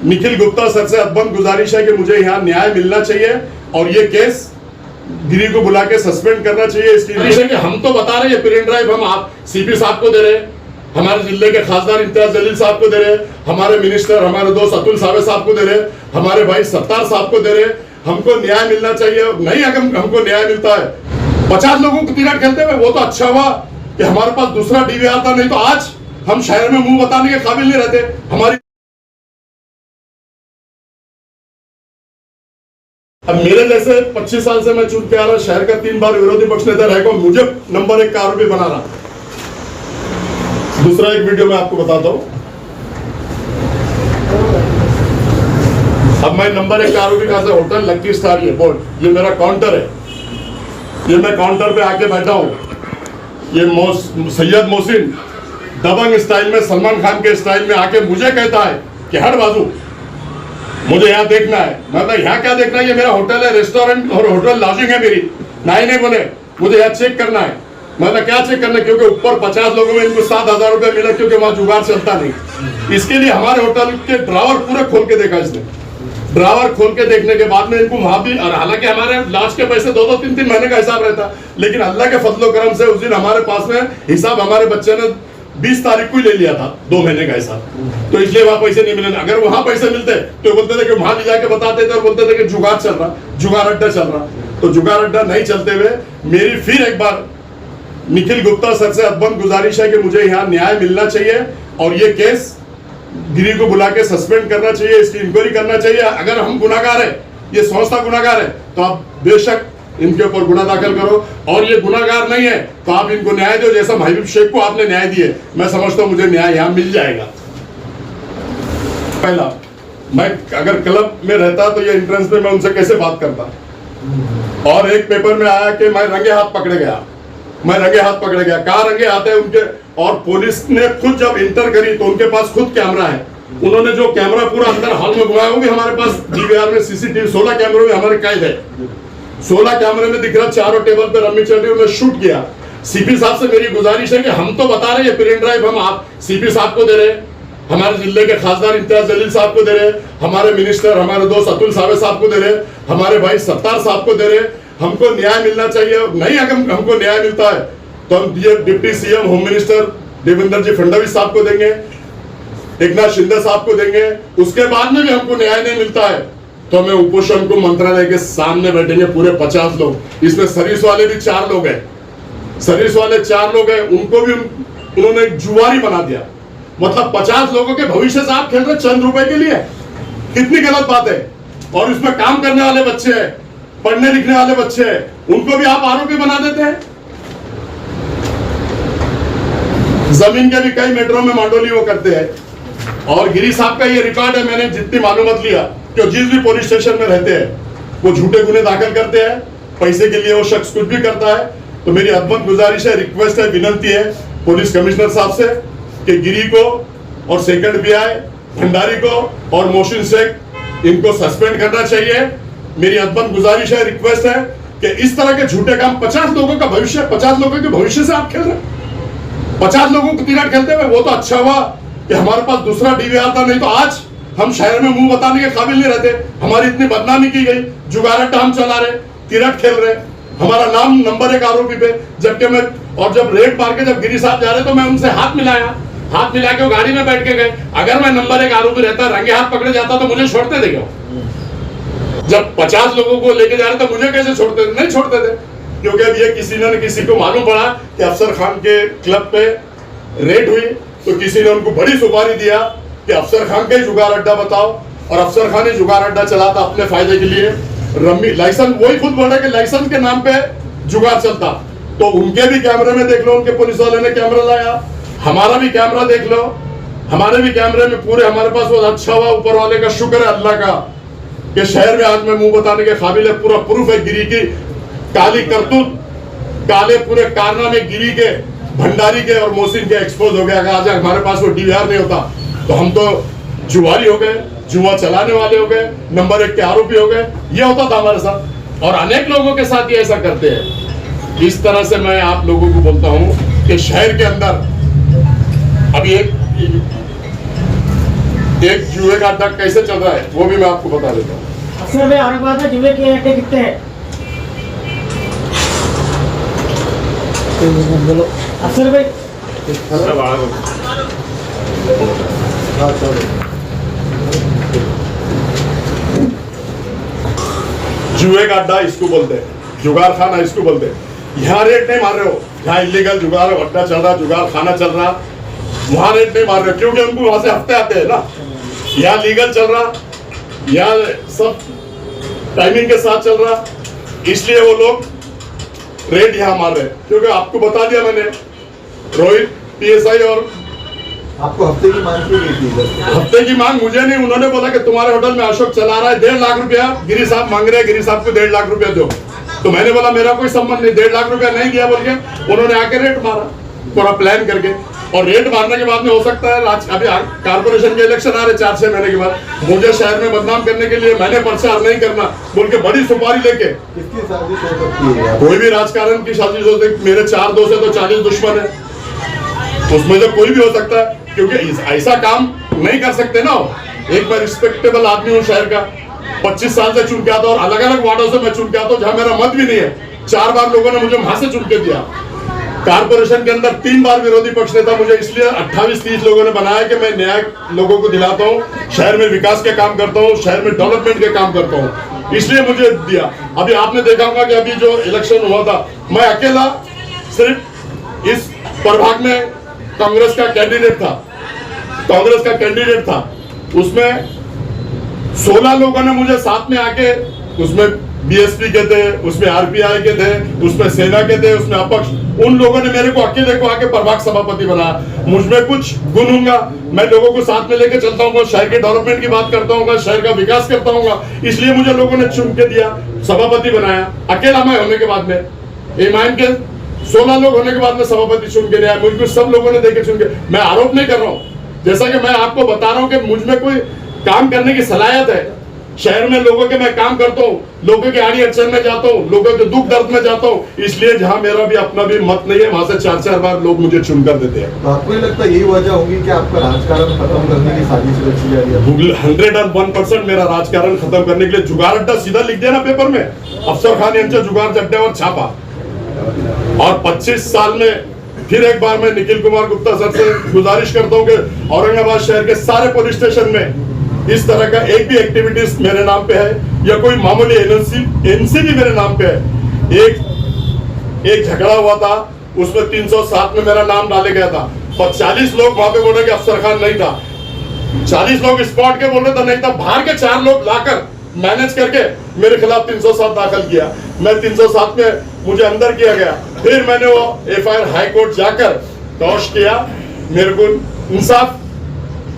Nikhil Gupta sir से अदबन गुजारिश है कि मुझे यहाँ न्याय मिलना चाहिए और ये केस गिरी को बुला के सस्पेंड करना चाहिए। इसकी विषय कि हम तो बता रहे हैं पेन ड्राइव हम आप सीपी साहब को दे रहे हैं, हमारे जिले के खासदार इम्तियाज जलील साहब को दे रहे, हमारे मिनिस्टर हमारे दोस्त अतुल साहब को दे रहे, हमारे भाई सत्तार साहब को दे रहे। हमको न्याय मिलना चाहिए। नहीं अगर हमको न्याय मिलता है 50 लोगों को तिरट खेलते हुए, वो तो अच्छा हुआ कि हमारे पास दूसरा डीवीआर था, नहीं तो आज हम शहर में मुंह बताने के काबिल नहीं रहते। हमारी अब मेरे जैसे 25 साल से मैं चुन के आ रहा, शहर का 3 बार विरोधी पक्ष नेता रहेगा, मुझे नंबर 1 का आरोपी बना रहा। दूसरा एक वीडियो मैं आपको बताता हूं। अब मैं नंबर 1 का आरोपी कहां से, होटल लक्की स्टार, ये बोर्ड, ये मेरा काउंटर है, ये मैं काउंटर पे आके बैठा हूं। ये सैयद मोहसिन दबंग स्टाइल में, सलमान खान के स्टाइल में आके मुझे कहता है कि हर बाजू मुझे यहाँ देखना है। मतलब यहाँ क्या देखना है, ये मेरा होटल है, रेस्टोरेंट और होटल लॉजिंग है मेरी। नहीं बोले मुझे यहाँ चेक करना है। मतलब क्या चेक करना है, क्योंकि ऊपर 50 लोगों में इनको 7,000 रुपए मिला, क्योंकि वहां जुगाड़ चलता नहीं। इसके लिए हमारे होटल के ड्रावर पूरे खोल के देखा इसने। ड्रावर खोल के देखने के बाद में इनको वहां भी, और हालांकि हमारे लॉज के पैसे 2-2, 3-3 महीने का हिसाब रहता, लेकिन अल्लाह के फजलो करम से उस दिन हमारे पास में हिसाब हमारे बच्चे ने 20 तारीख को ले लिया था, 2 महीने का हिसाब, तो इसलिए वहां पैसे नहीं मिले। अगर वहां पैसे मिलते तो बोलते थे कि वहां भी जाके बताते थे और बोलते थे कि जुगाड़ चल रहा, जुगाड़ अड्डा चल रहा। तो जुगाड़ अड्डा नहीं चलते हुए मेरी फिर एक बार निखिल गुप्ता सर से अदबन गुजारिश है कि मुझे यहाँ न्याय मिलना चाहिए और ये केस गिरी को बुला के सस्पेंड करना चाहिए, इसकी इंक्वायरी करना चाहिए। अगर हम गुनाहगार है, ये संस्था गुनाहगार है, तो आप बेशक इनके ऊपर गुना दाखिल करो, और ये गुनाहगार नहीं है तो आप इनको न्याय दो, जैसा महबूब शेख को आपने न्याय दिए। मैं समझता हूं मुझे न्याय यहाँ मिल जाएगा। पहला, मैं अगर क्लब में रहता तो ये एंट्रेंस पे मैं उनसे कैसे बात करता, और एक पेपर में आया कि मैं रंगे हाथ पकड़े गया। मैं रंगे हाथ पकड़े गया, कहाँ रंगे हाथ है उनके, और पुलिस ने खुद जब इंटर करी तो उनके पास खुद कैमरा है। उन्होंने जो कैमरा पूरा अंदर हॉल में घुमाया, वो भी हमारे पास डीवीआर में सीसीटीवी 16 कैमरे में हमारे कैद है। 16 कैमरे में दिख रहा, चारों टेबल पे रम्मी चल रही, उन्होंने शूट किया। सीपी साहब से मेरी गुजारिश है कि हम तो बता रहे हैं पेन ड्राइव हम आप सीपी साहब को दे रहे, हमारे जिले के खासदार इम्तियाज जलील साहब को दे रहे, हमारे मिनिस्टर हमारे दोस्त अतुल साहब को दे रहे, हमारे भाई सत्तार साहब को दे रहे। हमको न्याय मिलना चाहिए। नहीं अगर हमको न्याय मिलता है तो हम ये deputy CM home minister Devendra ji Fadnavis साहब को देंगे, एकनाथ शिंदे साहब को देंगे। उसके बाद में भी हमको न्याय नहीं मिलता है तो हमें उपोषण को मंत्रालय के सामने बैठेंगे पूरे 50 लोग। इसमें सर्विस वाले भी 4 लोग हैं, सर्विस वाले 4 लोग हैं, उनको भी उन्होंने जुआरी बना दिया। मतलब 50 लोगों के भविष्य से आप खेल रहे चंद रुपए के लिए, कितनी गलत बात है। और इसमें काम करने वाले बच्चे हैं, पढ़ने लिखने वाले बच्चे हैं, उनको भी आप आरोपी बना देते हैं। जमीन के भी कई मैटरों में मांडोली वो करते हैं। और गिरी साहब का ये रिकॉर्ड है, मैंने जितनी मालूमात लिया कि जिस भी पुलिस स्टेशन में रहते हैं वो झूठे गुने दाखिल करते हैं, पैसे के लिए वो शख्स कुछ भी करता है। तो मेरी अदबन गुजारिश है, रिक्वेस्ट है, विनती है पुलिस कमिश्नर साहब से कि गिरी को और सेकंड पीआई भंडारी को और मोहसिन शेख इनको सस्पेंड करना चाहिए। मेरी अदबन गुजारिश है, रिक्वेस्ट है कि इस तरह के झूठे काम 50 लोगों का भविष्य, 50 लोगों के भविष्य से आप खेल रहे, 50 लोगों को तिरट खेलते हुए। वो तो अच्छा हुआ कि हमारे पास दूसरा डीवीआर था, नहीं तो आज हम शहर में मुंह बताने के काबिल नहीं रहते। हमारी इतनी बदनामी की गई, जुगाड़ अड्डा हम चला रहे, तिरट खेल रहे, हमारा नाम नंबर 1 आरोपी पे। जबकि मैं, और जब रेड मार के जब गिरी साहब जा रहे तो मैं उनसे हाथ मिलाया, हाथ मिला के वो गाड़ी में बैठ के गए। अगर मैं नंबर 1 आरोपी रहता, रंगे हाथ पकड़े जाता तो मुझे छोड़ते थे क्या? जब 50 लोगों को लेके जा रहे थे मुझे कैसे छोड़ते थे? नहीं छोड़ते थे, क्योंकि अब ये किसी ने किसी को मालूम पड़ा कि अफसर खान के क्लब पे रेड हुई तो किसी ने उनको बड़ी सुपारी दिया कि अफसर खान का ही जुगाड़ अड्डा बताओ, और अफसर खान ही जुगाड़ अड्डा चलाता अपने फायदे के लिए। रम्मी लाइसेंस, वही खुद बोला कि लाइसेंस के नाम पे जुगाड़ चलता। तो उनके भी कैमरे में देख लो, उनके पुलिस वाले ने कैमरा लाया, हमारा भी कैमरा देख लो, हमारे भी कैमरे में पूरे हमारे पास। वो अच्छा हुआ, ऊपर वाले का शुक्र है अल्लाह का कि शहर में आज मैं मुंह बताने के काबिल है। पूरा प्रूफ है गिरी की काली करतूत, काले पूरे कारनामे गिरी के, भंडारी के और मोहसिन के एक्सपोज हो गया। अगर आज हमारे पास वो डीवीआर नहीं होता तो हम तो जुआरी हो गए, जुआ चलाने वाले हो गए, नंबर 1 के आरोपी हो गए। ये होता था हमारे साथ, और अनेक लोगों के साथ ये ऐसा करते हैं। इस तरह से मैं आप लोगों को बोलता हूं कि शहर के अंदर अभी एक एक जुए का अड्डा कैसे चल रहा है वो भी मैं आपको बता देता हूँ। अक्सर में औरंगाबाद में जुए के अड्डे कितने हैं? बोलो अक्सर भाई। जुए का अड्डा इसको बोलते हैं, जुगार खाना इसको बोलते हैं। यहाँ रेट नहीं मार रहे हो, जहाँ इलीगल जुगार अड्डा चल रहा, जुगार खाना चल रहा, वहाँ रेट नहीं मार रहे हो, क्योंकि उनको वहां से हफ्ते आते हैं ना। यहाँ लीगल चल रहा, यहाँ सब टाइमिंग के साथ चल रहा, इसलिए वो लोग रेट यहाँ मार रहे हैं। क्योंकि आपको बता दिया मैंने, रोहित पीएसआई और आपको हफ्ते की मांग की गई थी? हफ्ते की मांग मुझे नहीं, उन्होंने बोला कि तुम्हारे होटल में अशोक चला रहा है, 1.5 लाख रुपया गिरी साहब मांग रहे हैं, गिरी साहब को 1.5 लाख रुपया दो। तो मैंने बोला मेरा कोई संबंध नहीं, 1.5 लाख रुपया नहीं दिया बोल के उन्होंने आके रेट मारा पूरा प्लान करके। और रेट मारने के बाद में हो सकता है अभी कारपोरेशन के इलेक्शन आ रहे 4-6 महीने के बाद, मुझे शहर में बदनाम करने के लिए मैंने प्रचार नहीं करना बोल के बड़ी सुपारी लेके। किसकी साजिश हो सकती है? कोई भी राजकारण की साजिश हो सकती। मेरे 4 दोस्त है तो 40 दुश्मन है, उसमें से कोई भी हो सकता है। क्योंकि ऐसा काम नहीं कर सकते ना। एक बार रिस्पेक्टेबल आदमी हूँ शहर का, 25 साल से चुन के आता हूँ और अलग अलग वार्डों से मैं चुन के आता हूँ जहाँ मेरा मत भी नहीं है। 4 बार लोगों ने मुझे वहां से चुन के दिया। कारपोरेशन के अंदर 3 बार विरोधी पक्ष नेता मुझे इसलिए 28-30 लोगों ने बनाया कि मैं न्याय लोगों को दिलाता हूँ, शहर में विकास के काम करता हूँ, शहर में डेवलपमेंट के काम करता हूँ, इसलिए मुझे दिया। अभी आपने देखा होगा कि अभी जो इलेक्शन हुआ था, मैं अकेला सिर्फ इस प्रभाग में कांग्रेस का कैंडिडेट था। उसमें 16 लोगों ने मुझे साथ में आके, उसमें बीएसपी के थे, उसमें आरपीआई के थे, उसमें सेना के थे, उसमें अपक्ष, उन लोगों ने मेरे को अकेले को आके प्रभाग सभापति बनाया। मुझमें कुछ गुण होगा, मैं लोगों को साथ में लेके चलता हूँ, शहर के डेवलपमेंट की बात करता हूँ, शहर का विकास करता हूँ, इसलिए मुझे लोगों ने चुन के दिया, सभापति बनाया। अकेला मैं होने के बाद में एमाइन के 16 लोग होने के बाद में सभापति चुन के लिया। मुझको सब लोगों ने देखे चुन के। मैं आरोप नहीं कर रहा हूँ, जैसा कि मैं आपको बता रहा हूँ कि मुझ में कोई काम करने की सलाहियत है। शहर में लोगों के मैं काम करता हूँ, लोगों के आड़ी अड़चन में जाता हूँ, लोगों के दुख दर्द में जाता हूँ, इसलिए जहाँ मेरा भी अपना भी मत नहीं है वहां से 4-4 बार लोग मुझे चुन कर देते हैं। तो आपको नहीं लगता यही वजह होगी कि आपका राजकारण खत्म करने की साजिश रची जा रही है? 101% मेरा राजकारण खत्म करने के लिए जुगार अड्डा सीधा लिख दिया ना पेपर में, अफसर खान यांच्या जुगार अड्ड्यावर छापा। और 25 साल में फिर एक बार मैं निखिल कुमार गुप्ता सर से गुजारिश करता हूँ कि औरंगाबाद शहर के सारे पुलिस स्टेशन में इस तरह का एक भी एक्टिविटीज मेरे नाम पे है या कोई मामूली एनसी भी मेरे नाम पे है। एक झगड़ा हुआ था, उसमें 307 में मेरा नाम डाले गया था, पर 40 लोग वहां पे बोल रहे कि अफसर खान नहीं था, 40 लोग स्पॉट के बोल रहे था नहीं था, बाहर के 4 लोग लाकर मैनेज करके मेरे खिलाफ 307 दाखिल किया। मैं 307 में मुझे अंदर किया गया, फिर मैंने वो एफआईआर हाई कोर्ट जाकर टॉस किया, मेरे को इंसाफ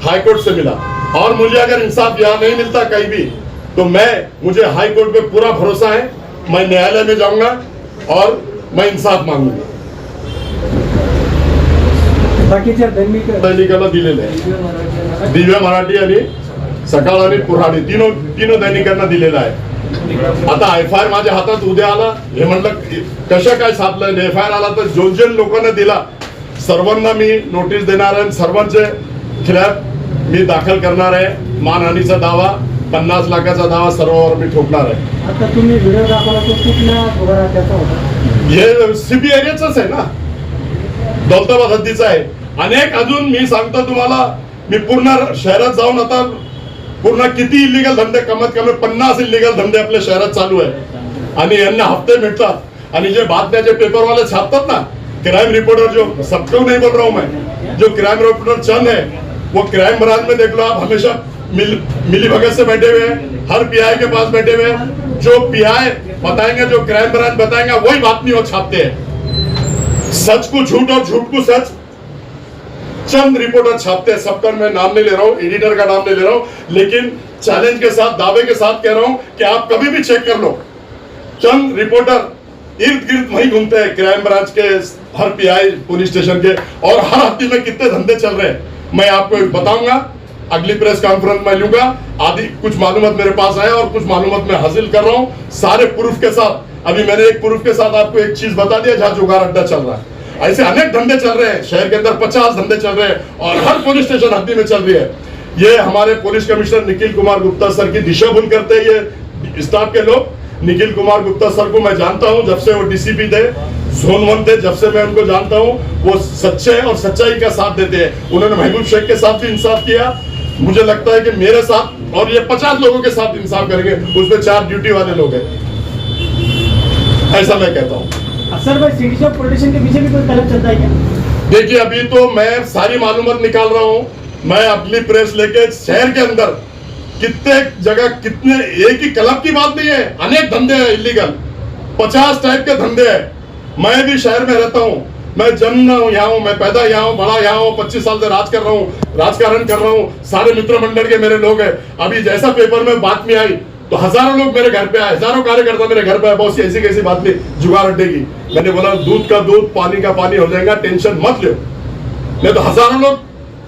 हाई कोर्ट से मिला। और मुझे अगर इंसाफ यहाँ नहीं मिलता कहीं भी, तो मुझे हाई कोर्ट पे पूरा भरोसा है, मैं न्यायालय में जाऊंगा और मैं इंसाफ मांगूंगा। दैनिकाला दिलेलं आहे, दिव्य मराठी आणि सकाळ आणि पुराणी तीनों दैनिकांना दिलेला आहे। आता एफआयआर माझ्या हातात उद्या आला, हे म्हणलं कसं काय साधलं, एफआयआर आला तर जो लोकांना दिला सर्वांना मी नोटीस देणार आहे, सर्वांचे खिलाफ मी दाखल करणार आहे। मानहानीचा दावा, 50 लाखाचा दावा सर्वांवर मी ठोकणार आहे। आता तुम्ही व्हिडिओ दाखवला तो कुठल्या जुगाराचा होता? हे सीबी एरियाचाच आहे ना, दौलताबाद हद्दीचा आहे। अनेक अजून मी सांगतो तुम्हाला, मी पूर्ण शहरात जाऊन आता पूर्ण किती इलिगल धंदे, कमीत कमी 50 इलिगल धंदे आपल्या शहरात चालू आहे आणि यांना हफ्ते मिळतात। आणि जे बातम्याचे पेपरवाले छापतात ना, क्राइम रिपोर्टर, जो सबको नहीं बोल रहा हूं मैं, जो क्राइम रिपोर्टर चंद है, वो क्राइम ब्रांच में देख लो आप, हमेशा मिली भगत से बैठे हुए हैं, हर पीआई के पास बैठे हुए हैं। जो पीआई बताएंगे, जो क्राइम ब्रांच बताएंगे, वही बातमी वो छापते हैं। सच को झूठ और झूठ को सच चंद रिपोर्टर छापते हैं। सबका मैं नाम नहीं ले रहा हूँ, एडिटर का नाम नहीं ले रहा हूँ, लेकिन चैलेंज के साथ, दावे के साथ कह रहा हूँ कि आप कभी भी चेक कर लो, चंद रिपोर्टर इर्द गिर्द वही घूमते हैं, क्राइम ब्रांच के, हर पीआई पुलिस स्टेशन के, और हर हफ्ते में कितने धंधे चल रहे हैं मैं आपको बताऊंगा। अगली प्रेस कॉन्फ्रेंस में लूंगा, आदि कुछ मालूमात मेरे पास आया और कुछ मालूमात मैं हासिल कर रहा हूँ सारे प्रूफ के साथ। अभी मैंने एक प्रूफ के साथ आपको एक चीज बता दिया, जहाँ जुगार अड्डा चल रहा है। ऐसे अनेक धंधे चल रहे हैं शहर के अंदर, 50 धंधे चल रहे हैं और हर पुलिस स्टेशन हद्दी में चल रही है। ये हमारे police commissioner Nikhil Kumar Gupta sir की दिशा भूल करते हैं ये स्टाफ के लोग। निखिल कुमार गुप्ता सर को मैं जानता हूं, जब से वो डीसीपी थे, जोन 1 थे, जब से मैं उनको जानता हूं, वो सच्चे और सच्चाई का साथ देते हैं। उन्होंने महबूब शेख के साथ भी इंसाफ किया, मुझे लगता है कि मेरे साथ और ये 50 लोगों के साथ इंसाफ करेंगे, उसमें 4 ड्यूटी वाले लोग हैं, ऐसा मैं कहता हूँ। सर भाई सिटी ऑफ प्रोटेक्शन के पीछे भी कोई कलम चलता है क्या? देखिए अभी तो मैं सारी मालूमात निकाल रहा हूँ, मैं अपनी प्रेस लेके शहर के अंदर कितने जगह कितने, एक ही क्लब की बात नहीं है, अनेक धंधे हैं इलीगल, 50 टाइप के धंधे हैं। मैं भी शहर में रहता हूँ, मैं जन्म हूँ यहाँ हूँ, मैं पैदा यहाँ हूँ, बड़ा यहाँ हूँ, 25 साल से राज कर रहा हूँ, राजकारण कर रहा हूँ, सारे मित्र मंडल के मेरे लोग हैं। अभी जैसा पेपर में बात में आई तो हजारों लोग मेरे घर पे आए, हजारों कार्यकर्ता मेरे घर पे आए, बहुत सी ऐसी कैसी बात नहीं, जुगाड़ अड्डे की। मैंने बोला दूध का दूध पानी का पानी हो जाएगा, टेंशन मत लो। नहीं तो हजारों लोग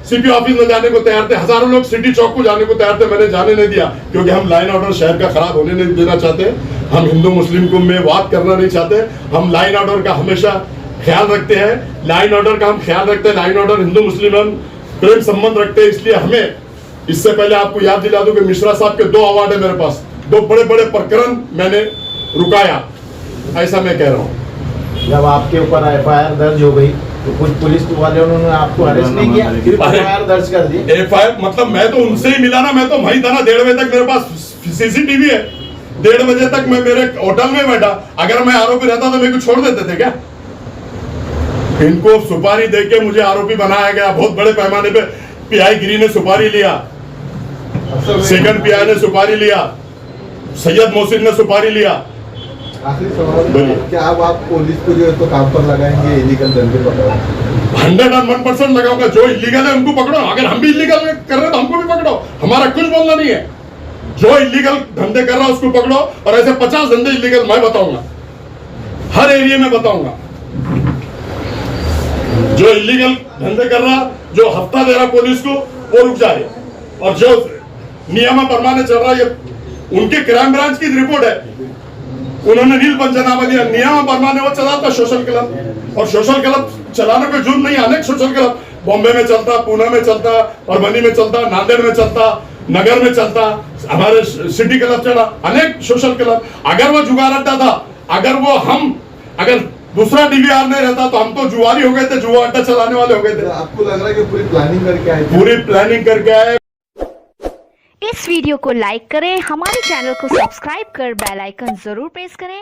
सीपी ऑफिस में जाने को तैयार थे, हजारों लोग सिटी चौक को जाने को तैयार थे, मैंने जाने नहीं दिया, क्योंकि हम लाइन ऑर्डर शहर का खराब होने नहीं देना चाहते। हम हिंदू मुस्लिम को में बात करना नहीं चाहते, हम लाइन ऑर्डर का हमेशा ख्याल रखते हैं, लाइन ऑर्डर का हम ख्याल रखते हैं, लाइन ऑर्डर हिंदू मुस्लिम हम प्रेम संबंध रखते हैं। इसलिए हमें, इससे पहले आपको याद दिला दूं कि मिश्रा साहब के 2 अवार्ड है मेरे पास, 2 बड़े बड़े प्रकरण मैंने रुकाया, ऐसा मैं कह रहा हूँ। जब आपके ऊपर FIR दर्ज हो गई तो कुछ पुलिस वाले उन्होंने आपको अरेस्ट नहीं किया, फिर FIR दर्ज कर दी? FIR मतलब मैं तो उनसे ही मिला ना, मैं तो वहीं था ना, 1:30 बजे तक मेरे पास CCTV है, 1:30 बजे तक मैं मेरे होटल में बैठा। अगर मैं आरोपी रहता तो मेरे को छोड़ देते थे क्या? इनको सुपारी देके मुझे आरोपी बनाया गया, बहुत बड़े पैमाने पे। PI गिरी ने सुपारी लिया, सेकंड PI ने सुपारी लिया, सैयद मोहसिन ने सुपारी लिया। आखिरी सवाल, बोलिए। क्या अब आप पुलिस को जो है तो काम पर लगाएंगे, इलीगल धंधे पकड़ो? 101% लगाऊंगा, जो इलीगल है उनको पकड़ो, अगर हम भी इलीगल कर रहे हैं तो हमको भी पकड़ो, हमारा कुछ बोलना नहीं है। जो इलीगल धंधे कर रहा है उसको पकड़ो, और ऐसे 50 धंधे इलीगल मैं बताऊंगा, हर एरिया में बताऊंगा। जो इलीगल धंधे कर रहा, जो हफ्ता दे रहा पुलिस को, वो रुक जाए, और जो नियम परमाने चल रहा है, ये उनके क्राइम ब्रांच की रिपोर्ट है, उन्होंने नील पंचनामा दिया, नियम परमाने वो चलाता सोशल क्लब, और सोशल क्लब चलाने पे जुर्म नहीं, अनेक सोशल क्लब बॉम्बे में चलता, पुणे में चलता, परभनी में चलता, नांदेड़ में चलता, नगर में चलता, हमारे सिटी क्लब चला, अनेक सोशल क्लब। अगर वो जुगाड़ अड्डा था, अगर दूसरा DVR नहीं रहता तो हम तो जुआरी हो गए थे, जुआ अड्डा चलाने वाले हो गए थे। आपको लग रहा है कि पूरी प्लानिंग करके आए थे? पूरी प्लानिंग करके आए। इस वीडियो को लाइक करें, हमारे चैनल को सब्सक्राइब कर बेल आइकन जरूर प्रेस करें